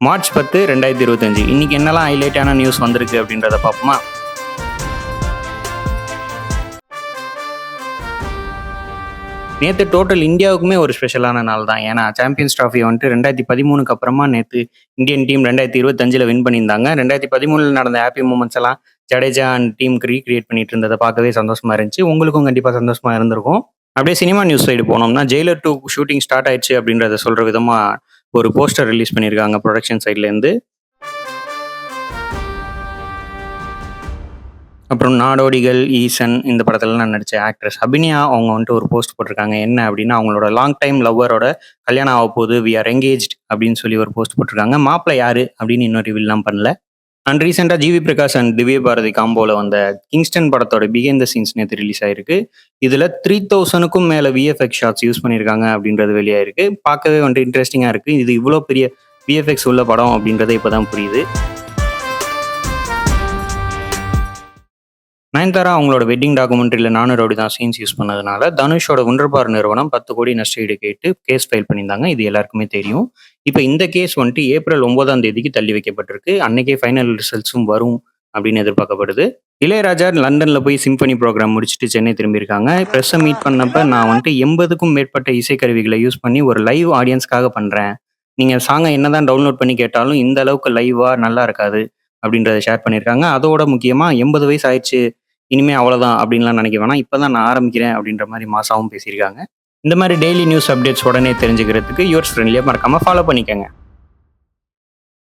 March 10, 2025 இன்னைக்கு என்னெல்லாம் ஹைலைட்டான news வந்திருக்கு அப்படின்றத பார்ப்போமா? நேற்று டோட்டல் இந்தியாவுக்குமே ஒரு ஸ்பெஷலான நாள் தான். ஏன்னா சாம்பியன்ஸ் ட்ராஃபி வந்துட்டு 2013க்கு அப்புறமா நேற்று இந்தியன் டீம் 2025ல் வின் பண்ணியிருந்தாங்க. 2013ல் நடந்த ஹாப்பி மூமெண்ட்ஸ் எல்லாம் ஜடேஜா அண்ட் டீமுக்கு ரீக்ரியேட் பண்ணிட்டு இருந்ததை பார்க்கவே சந்தோஷமா இருந்துச்சு. உங்களுக்கும் கண்டிப்பாக சந்தோஷமா இருந்திருக்கும். அப்படியே சினிமா நியூஸ் சைடு போனோம்னா, ஜெயிலர் 2 ஷூட்டிங் ஸ்டார்ட் ஆயிடுச்சு அப்படின்றத சொல்ற விதமா ஒரு போஸ்டர் ரிலீஸ் பண்ணியிருக்காங்க ப்ரொடக்ஷன் சைட்லேருந்து. அப்புறம் நாடோடிகள், ஈசன் இந்த படத்துலலாம் நடித்த ஆக்ட்ரஸ் அபிநயா அவங்க வந்துட்டு ஒரு போஸ்ட் போட்டிருக்காங்க. என்ன அப்படின்னா, அவங்களோட லாங் டைம் லவ்வரோட கல்யாணம் ஆக போகுது, வி ஆர் எங்கேஜ்ட் அப்படின்னு சொல்லி ஒரு போஸ்ட் போட்டிருக்காங்க. மாப்பிள்ளை யாரு அப்படின்னு இன்னும் ரிவீல்லாம் பண்ணல. அண்ட் ரீசெண்டாக ஜிவி பிரகாஷ் அண்ட் திவ்ய பாரதி காம்போல வந்த கிங்ஸ்டன் படத்தோட பிஹைண்ட் த சீன்ஸ் நேற்று ரிலீஸ் ஆயிருக்கு. இதில் 3000க்கும் மேலே விஎஃப்எக்ஸ் ஷாட்ஸ் யூஸ் பண்ணியிருக்காங்க அப்படின்றது வெளியாயிருக்கு. பார்க்கவே வந்துட்டு இன்ட்ரெஸ்டிங்காக இருக்குது. இது இவ்வளோ பெரிய விஎஃப்எக்ஸ் உள்ள படம் அப்படின்றத இப்போ தான் புரியுது. நயன்தாரா அவங்களோட வெட்டிங் டாக்குமெண்ட்ரியில் நானூறு ரவுடி தான் சீன்ஸ் யூஸ் பண்ணதுனால தனுஷோட ஒன்றபார் நிறுவனம் 10 கோடி நஷ்டஈடு கேட்டு கேஸ் ஃபைல் பண்ணியிருந்தாங்க. இது எல்லாருக்குமே தெரியும். இப்போ இந்த கேஸ் வந்துட்டு ஏப்ரல் 9 தள்ளி வைக்கப்பட்டிருக்கு. அன்னைக்கே ஃபைனல் ரிசல்ட்ஸும் வரும் அப்படின்னு எதிர்பார்க்கப்படுது. இளையராஜா லண்டனில் போய் சிம்பனி ப்ரோக்ராம் முடிச்சுட்டு சென்னை திரும்பியிருக்காங்க. ப்ரெஸ்ஸை மீட் பண்ணப்ப நான் வந்துட்டு 80க்கும் மேற்பட்ட இசைக்கருவிகளை யூஸ் பண்ணி ஒரு லைவ் ஆடியன்ஸ்க்காக பண்ணுறேன். நீங்கள் சாங்கை என்னதான் டவுன்லோட் பண்ணி கேட்டாலும் இந்த அளவுக்கு லைவாக நல்லா இருக்காது அப்படின்றத ஷேர் பண்ணியிருக்காங்க. அதோட முக்கியமாக 80 வயசு ஆயிடுச்சு, இனிமே அவ்வளோதான் அப்படின்லாம் நினைக்க வேணாம், இப்போ தான் நான் ஆரம்பிக்கிறேன் அப்படின்ற மாதிரி மாசாவும் பேசியிருக்காங்க. இந்த மாதிரி டெய்லி நியூஸ் அப்டேட்ஸ் உடனே தெரிஞ்சுக்கிறதுக்கு யுவர்ஸ் ஃப்ரெண்ட்லியாக மறக்காமல் ஃபாலோ பண்ணிக்கோங்க.